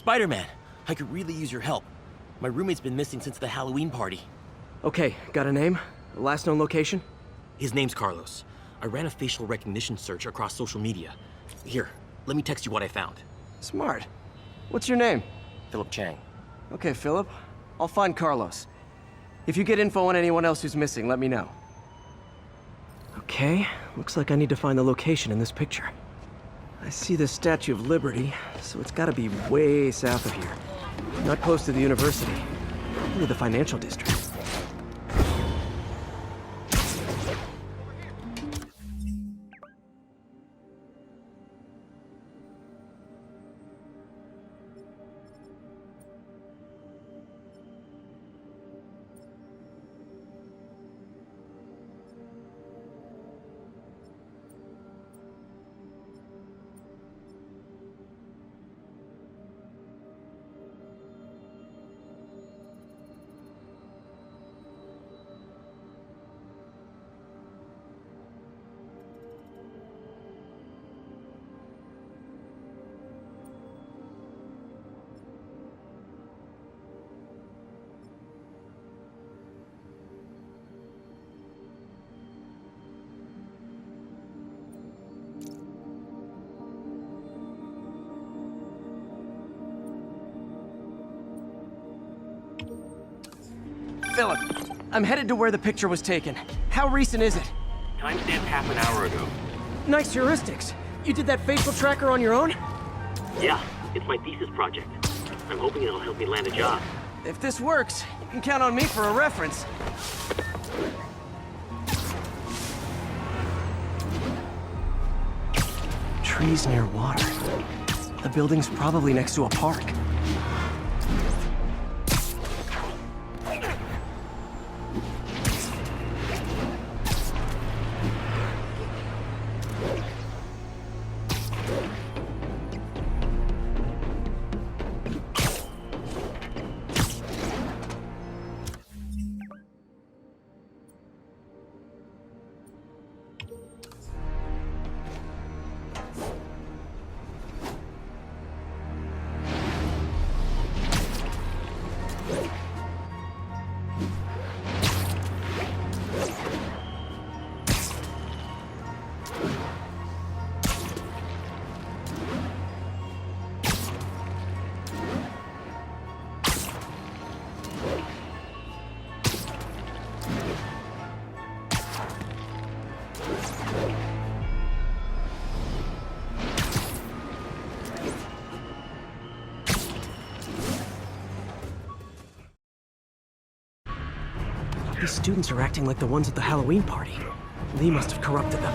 Spider-Man, I could really use your help. My roommate's been missing since the Halloween party. Okay, got a name? Last known location? His name's Carlos. I ran a facial recognition search across social media. Here, let me text you what I found. Smart. What's your name? Philip Chang. Okay, Philip. I'll find Carlos. If you get info on anyone else who's missing, let me know. Okay, looks like I need to find the location in this picture. I see the Statue of Liberty, so it's gotta be way south of here. Not close to the university, only the financial district. Philip, I'm headed to where the picture was taken. How recent is it? Timestamp half an hour ago. Nice heuristics. You did that facial tracker on your own? Yeah, it's my thesis project. I'm hoping it'll help me land a job. If this works, you can count on me for a reference. Trees near water. The building's probably next to a park. These students are acting like the ones at the Halloween party. Lee must have corrupted them.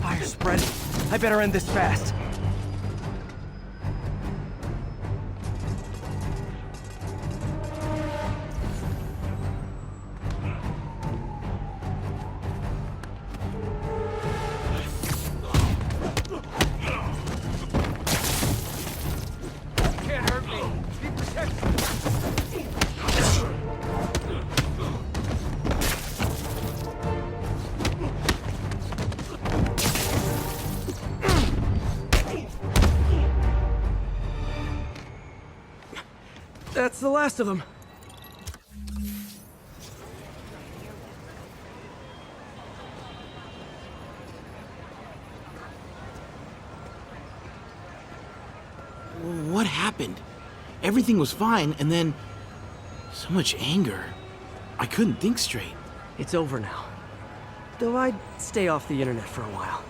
Fire spread. I better end this fast. That's the last of them. What happened? Everything was fine, and then so much anger. I couldn't think straight. It's over now. Though I'd stay off the internet for a while.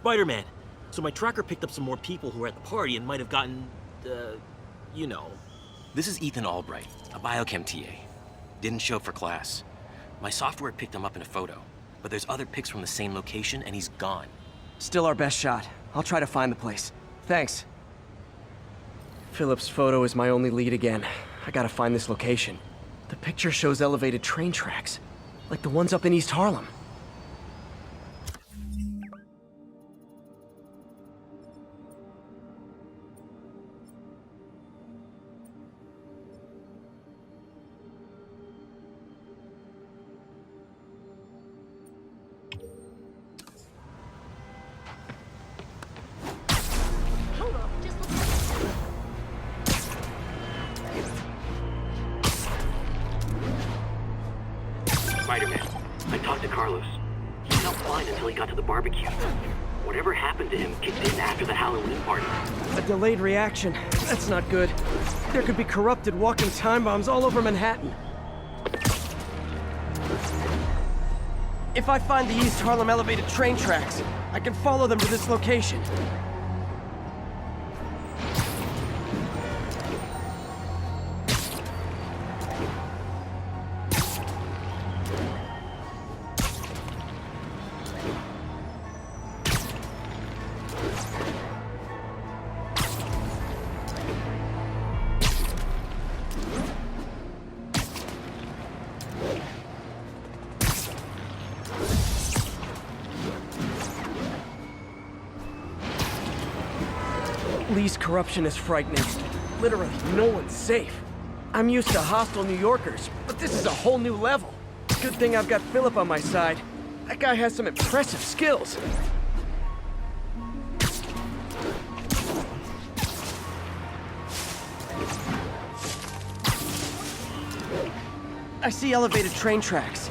Spider-Man. So my tracker picked up some more people who were at the party and might have gotten, you know. This is Ethan Albright, a biochem TA. Didn't show up for class. My software picked him up in a photo, but there's other pics from the same location and he's gone. Still our best shot. I'll try to find the place. Thanks. Philip's photo is my only lead again. I gotta find this location. The picture shows elevated train tracks, like the ones up in East Harlem. Spider-Man, I talked to Carlos. He felt fine until he got to the barbecue. Whatever happened to him kicked in after the Halloween party. A delayed reaction. That's not good. There could be corrupted walking time bombs all over Manhattan. If I find the East Harlem elevated train tracks, I can follow them to this location. Lee's corruption is frightening. Literally, no one's safe. I'm used to hostile New Yorkers, but this is a whole new level. Good thing I've got Philip on my side. That guy has some impressive skills. I see elevated train tracks.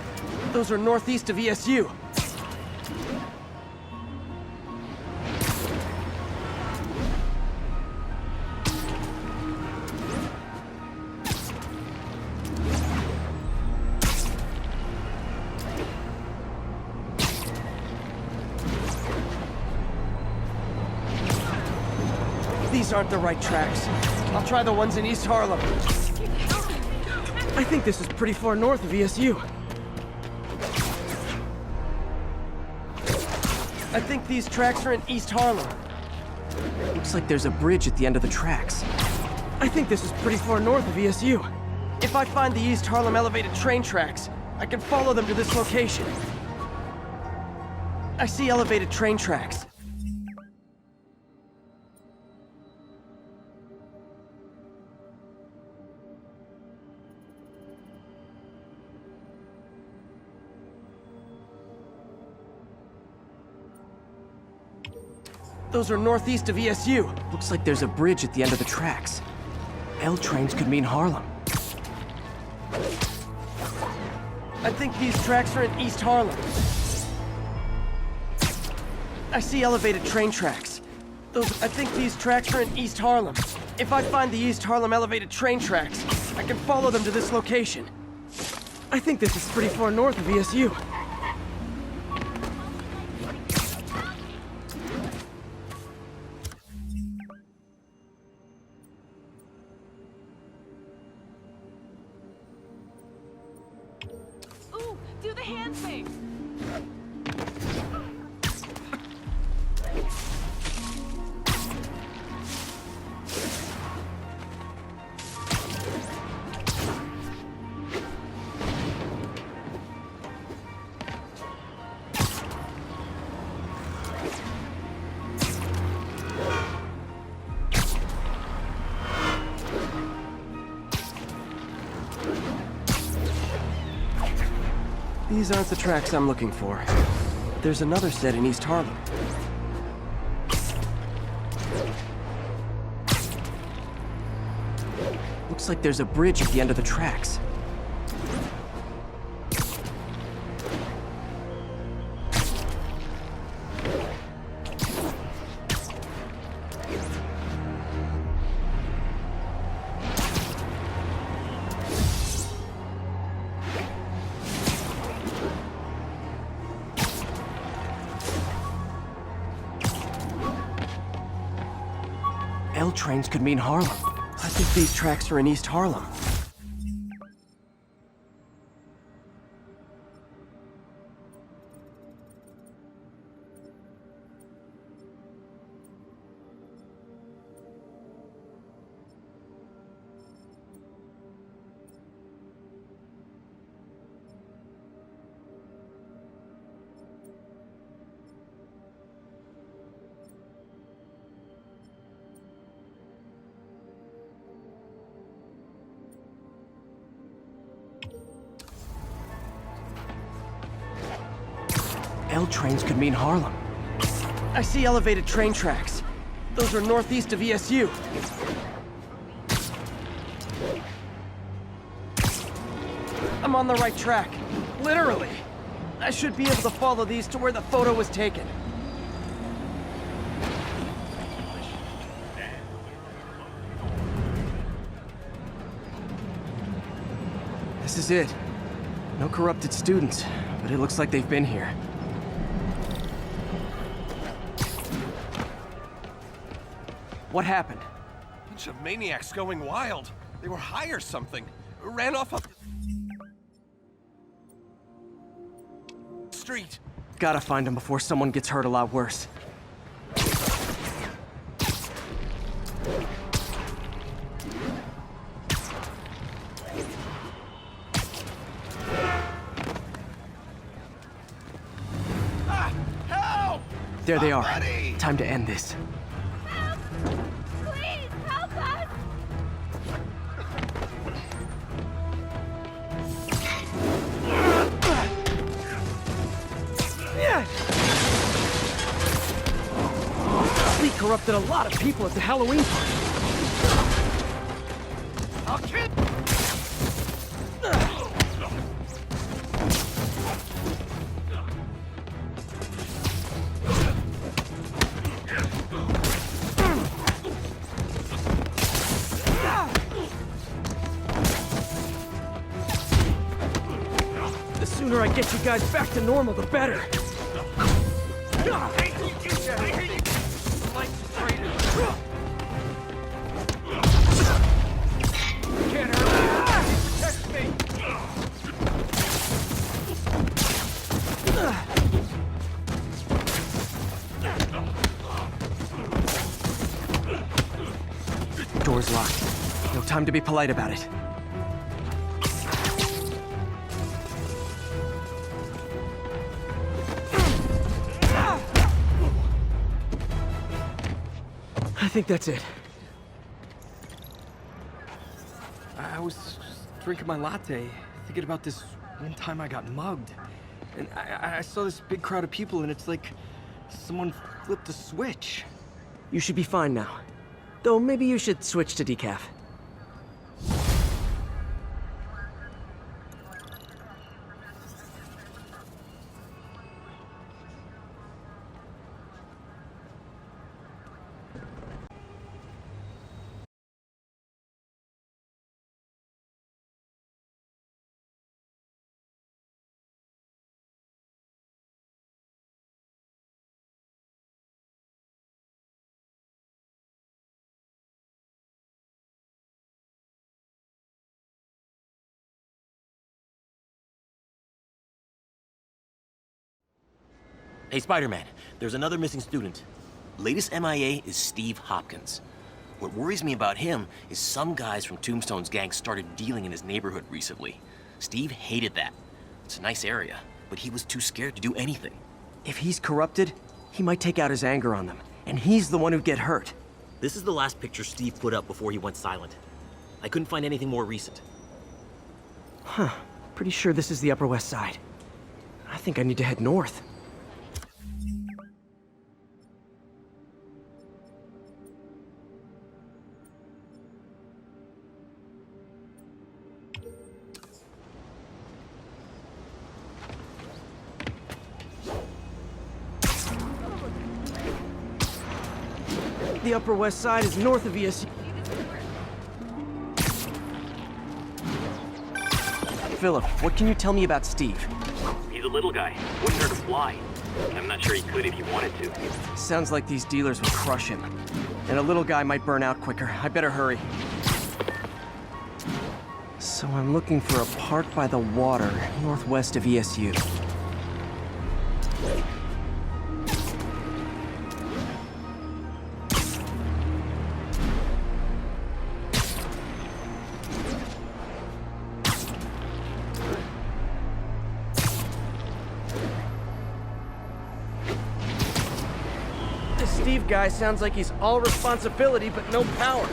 Those are northeast of ESU. These aren't the right tracks. I'll try the ones in East Harlem. I think this is pretty far north of ESU. I think these tracks are in East Harlem. Looks like there's a bridge at the end of the tracks. I think this is pretty far north of ESU. If I find the East Harlem elevated train tracks, I can follow them to this location. I see elevated train tracks. Those are northeast of ESU. Looks like there's a bridge at the end of the tracks. L trains could mean Harlem. I think these tracks are in East Harlem. I see elevated train tracks. I think these tracks are in East Harlem. If I find the East Harlem elevated train tracks, I can follow them to this location. I think this is pretty far north of ESU. Ooh, do the hand thing! These aren't the tracks I'm looking for. There's another set in East Harlem. Looks like there's a bridge at the end of the tracks. trains could mean Harlem. I think these tracks are in East Harlem. L trains could mean Harlem. I see elevated train tracks. Those are northeast of ESU. I'm on the right track. Literally. I should be able to follow these to where the photo was taken. This is it. No corrupted students, but it looks like they've been here. What happened? Bunch of maniacs going wild. They were high or something. Ran off up the street. Gotta find them before someone gets hurt a lot worse. Help! There they are. Somebody! Time to end this. Please, help us! We corrupted a lot of people at the Halloween party. I'll kill. The sooner I get you guys back to normal, the better. Door's locked. No time to be polite about it. I think that's it. I was just drinking my latte, thinking about this one time I got mugged. And I saw this big crowd of people, and it's like someone flipped a switch. You should be fine now. Though maybe you should switch to decaf. Hey, Spider-Man, there's another missing student. Latest MIA is Steve Hopkins. What worries me about him is some guys from Tombstone's gang started dealing in his neighborhood recently. Steve hated that. It's a nice area, but he was too scared to do anything. If he's corrupted, he might take out his anger on them, and he's the one who'd get hurt. This is the last picture Steve put up before he went silent. I couldn't find anything more recent. Huh. Pretty sure this is the Upper West Side. I think I need to head north. The Upper West Side is north of ESU. Philip, what can you tell me about Steve? He's a little guy. Wouldn't hurt to fly. I'm not sure he could if he wanted to. Sounds like these dealers would crush him. And a little guy might burn out quicker. I better hurry. So I'm looking for a park by the water, northwest of ESU. This Steve guy sounds like he's all responsibility but no power.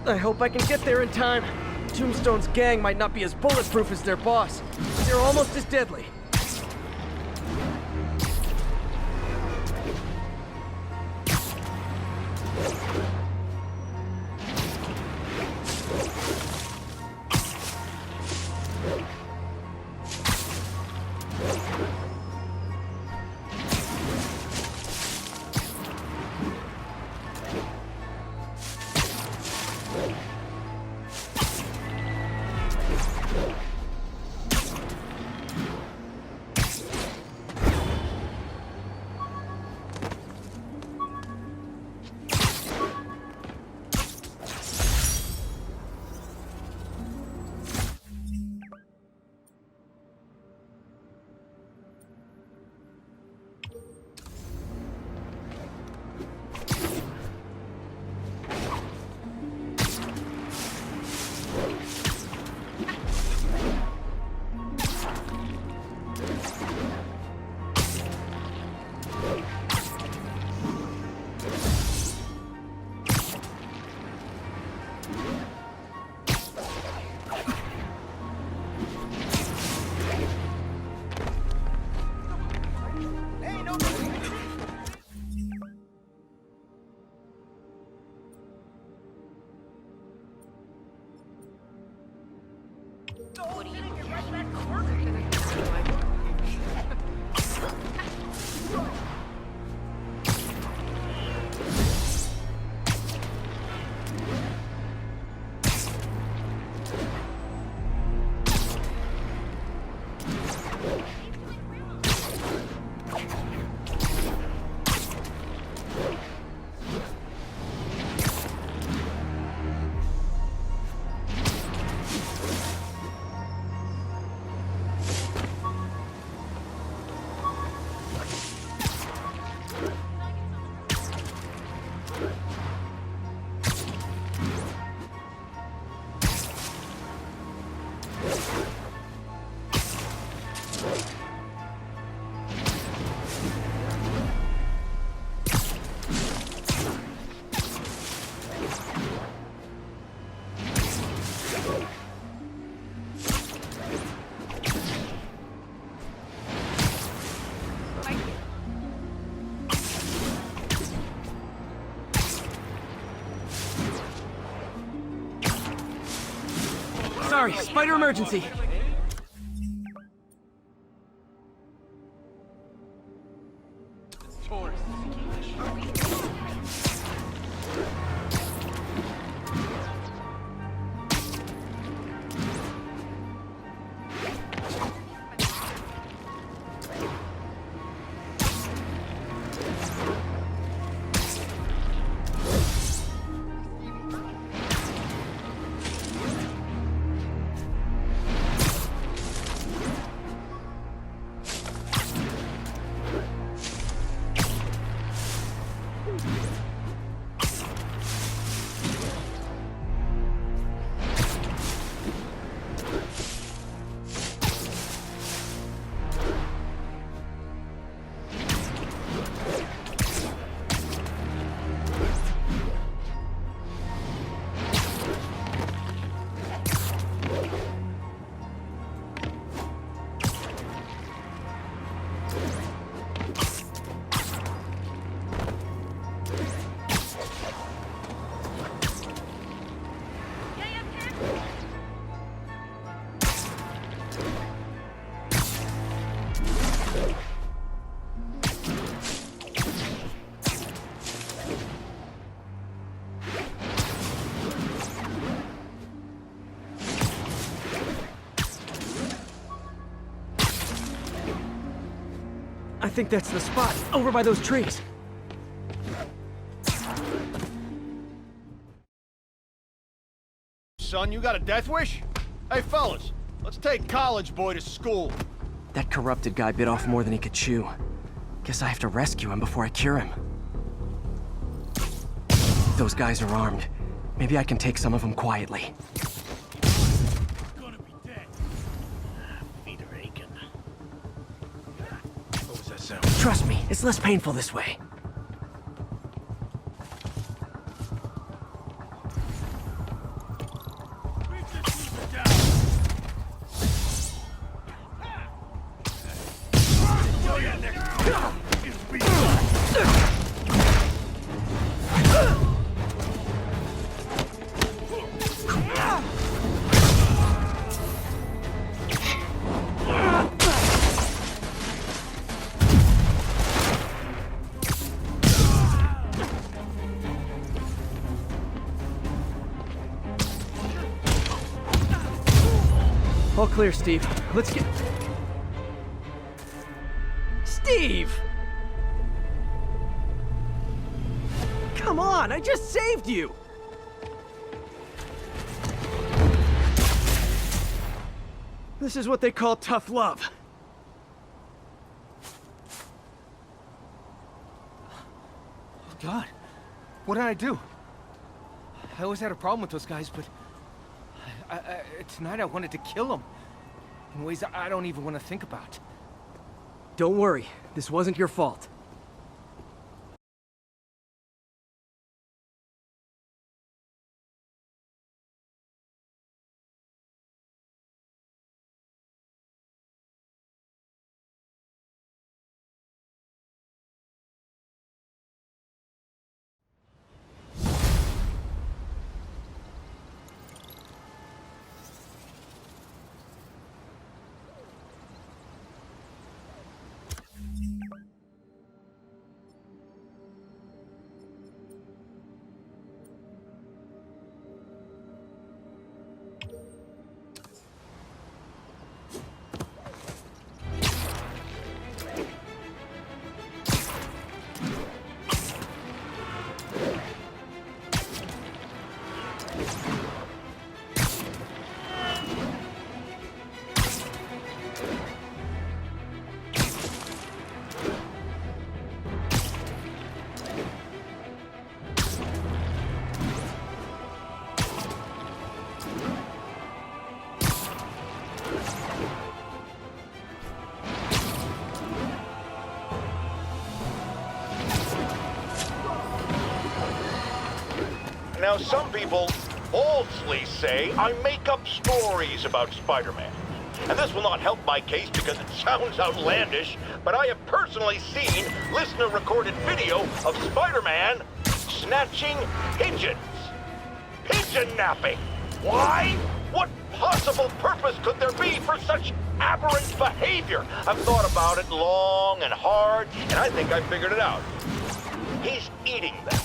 I hope I can get there in time. Tombstone's gang might not be as bulletproof as their boss, but they're almost as deadly. Sorry, spider emergency. I think that's the spot, over by those trees. son. You got a death wish? Hey, fellas, let's take college boy to school. That corrupted guy bit off more than he could chew. Guess I have to rescue him before I cure him. Those guys are armed. Maybe I can take some of them quietly. Gonna be dead. Feet are aching. What was that sound? Trust me, it's less painful this way. All clear, Steve. Let's get... Steve! Come on, I just saved you! This is what they call tough love. Oh, God. What did I do? I always had a problem with those guys, but... tonight I wanted to kill them. In ways I don't even want to think about. Don't worry, this wasn't your fault. Now, some people falsely say I make up stories about Spider-Man. And this will not help my case because it sounds outlandish, but I have personally seen listener-recorded video of Spider-Man snatching pigeons. Pigeon napping. Why? What possible purpose could there be for such aberrant behavior? I've thought about it long and hard, and I think I figured it out. He's eating them.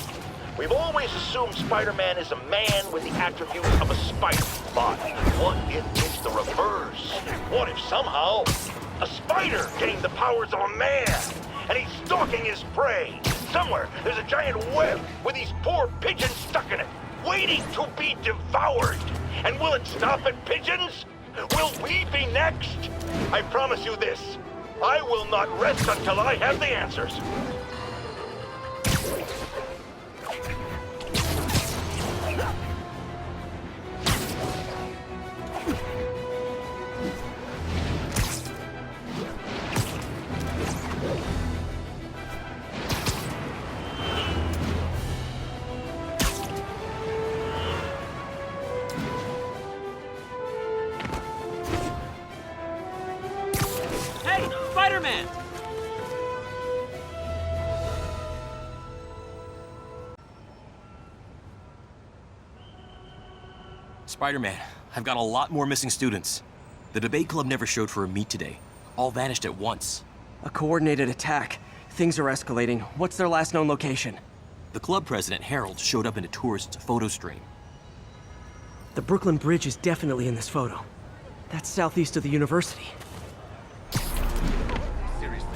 We've always assumed Spider-Man is a man with the attributes of a spider. But what if it's the reverse? What if somehow a spider gained the powers of a man and he's stalking his prey? Somewhere there's a giant web with these poor pigeons stuck in it, waiting to be devoured. And will it stop at pigeons? Will we be next? I promise you this, I will not rest until I have the answers. Hey, Spider-Man! Spider-Man, I've got a lot more missing students. The debate club never showed for a meet today. All vanished at once. A coordinated attack. Things are escalating. What's their last known location? The club president, Harold, showed up in a tourist's photo stream. The Brooklyn Bridge is definitely in this photo. That's southeast of the university. Seriously.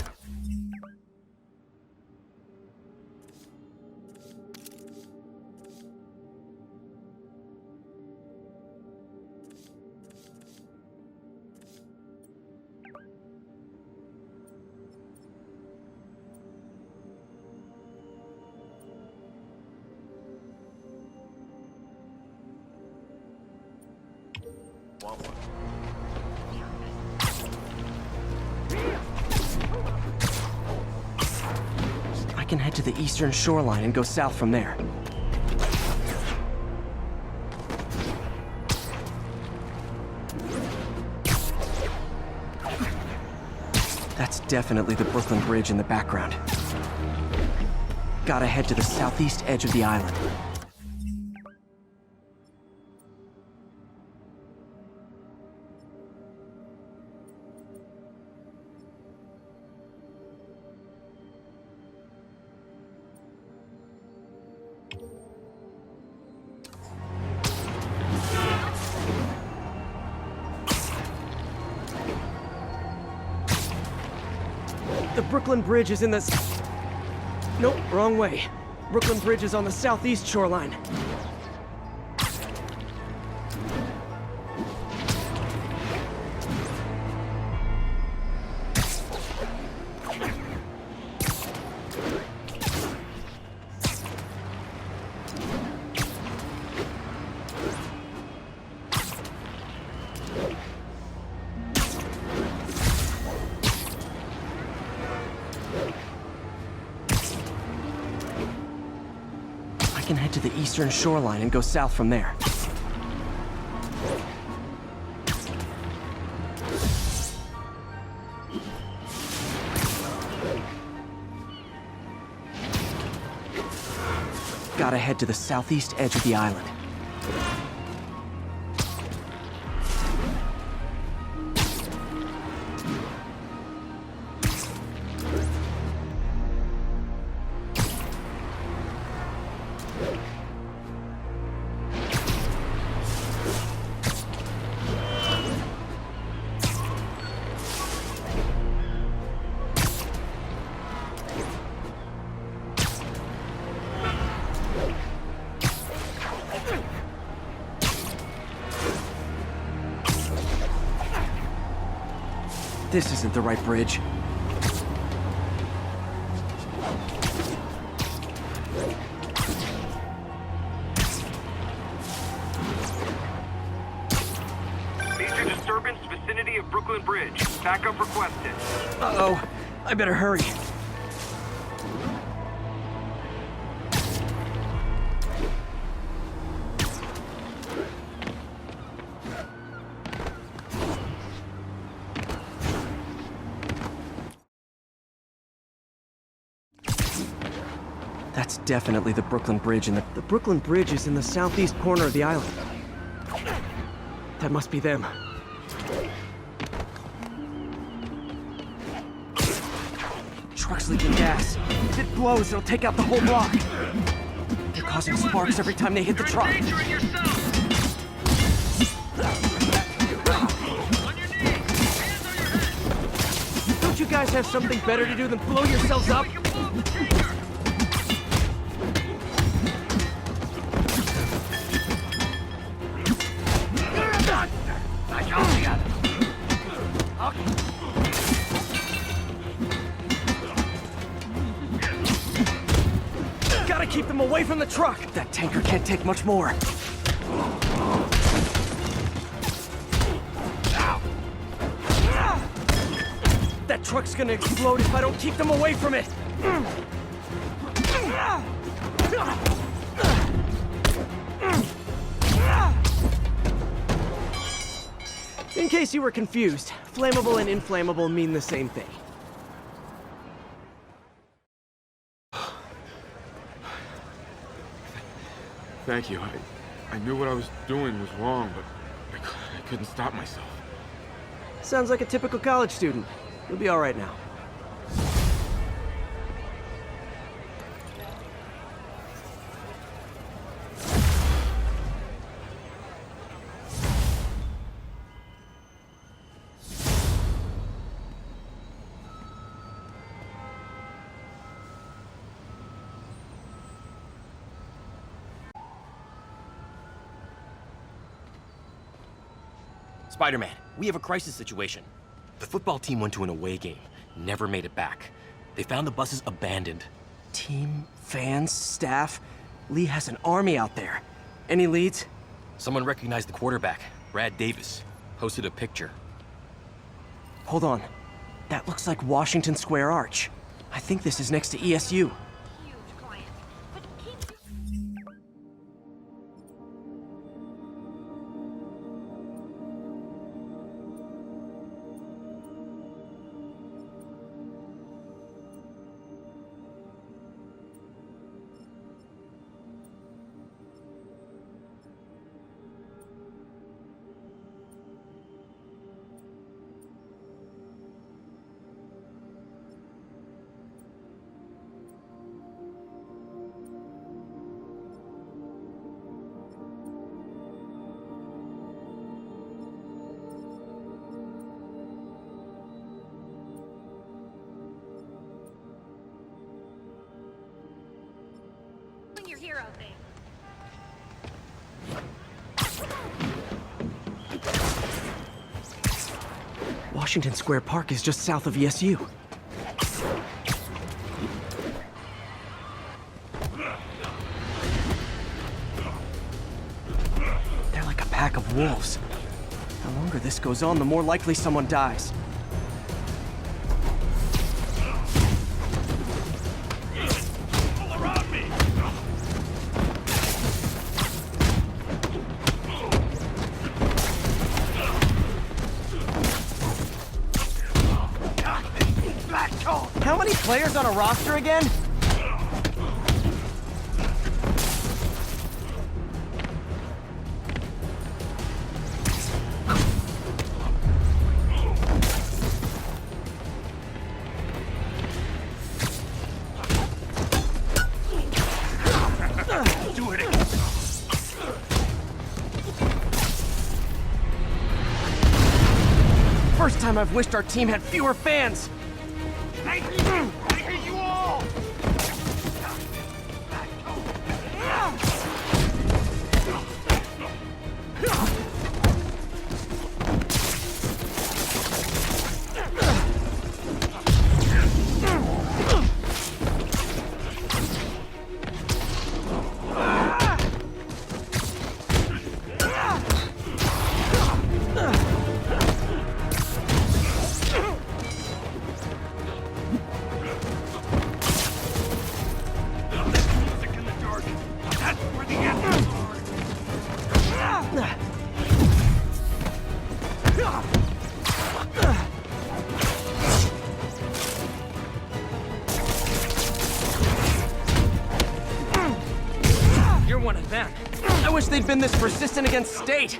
Want one? I can head to the eastern shoreline and go south from there. That's definitely the Brooklyn Bridge in the background. Gotta head to the southeast edge of the island. The Brooklyn Bridge is in the... Nope, wrong way. Brooklyn Bridge is on the southeast shoreline. I can head to the eastern shoreline and go south from there. Gotta head to the southeast edge of the island. This isn't the right bridge. Major disturbance vicinity of Brooklyn Bridge. Backup requested. Uh-oh. I better hurry. That's definitely the Brooklyn Bridge, and the Brooklyn Bridge is in the southeast corner of the island. That must be them. Truck's leaking gas. If it blows, it'll take out the whole block. They're causing sparks every time they hit the truck. Don't you guys have something better to do than blow yourselves up? Gotta keep them away from the truck! That tanker can't take much more. That truck's gonna explode if I don't keep them away from it! In case you were confused, flammable and inflammable mean the same thing. Thank you. I knew what I was doing was wrong, but I couldn't stop myself. Sounds like a typical college student. You'll be all right now. Spider-Man, we have a crisis situation. The football team went to an away game, never made it back. They found the buses abandoned. Team, fans, staff. Lee has an army out there. Any leads? Someone recognized the quarterback. Brad Davis posted a picture. Hold on. That looks like Washington Square Arch. I think this is next to ESU. Huge client. But keep... your hero thing. Washington Square Park is just south of ESU. They're like a pack of wolves. The longer this goes on, the more likely someone dies. How many players on a roster again? Do it again. First time I've wished our team had fewer fans. I hate you all! You're one of them. I wish they'd been this persistent against State.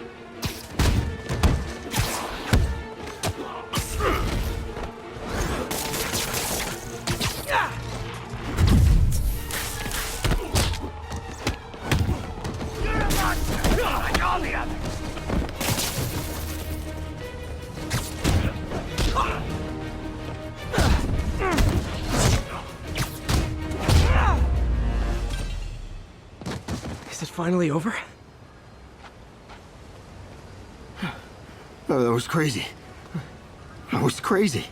Is it finally over? Oh, that was crazy. That was crazy.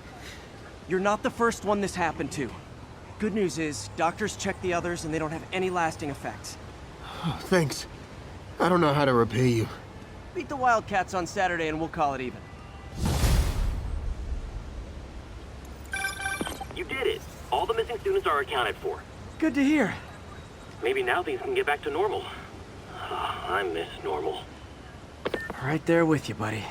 You're not the first one this happened to. Good news is, doctors checked the others and they don't have any lasting effects. Oh, thanks. I don't know how to repay you. Beat the Wildcats on Saturday and we'll call it even. You did it. All the missing students are accounted for. Good to hear. Maybe now things can get back to normal. I miss normal. Right there with you, buddy.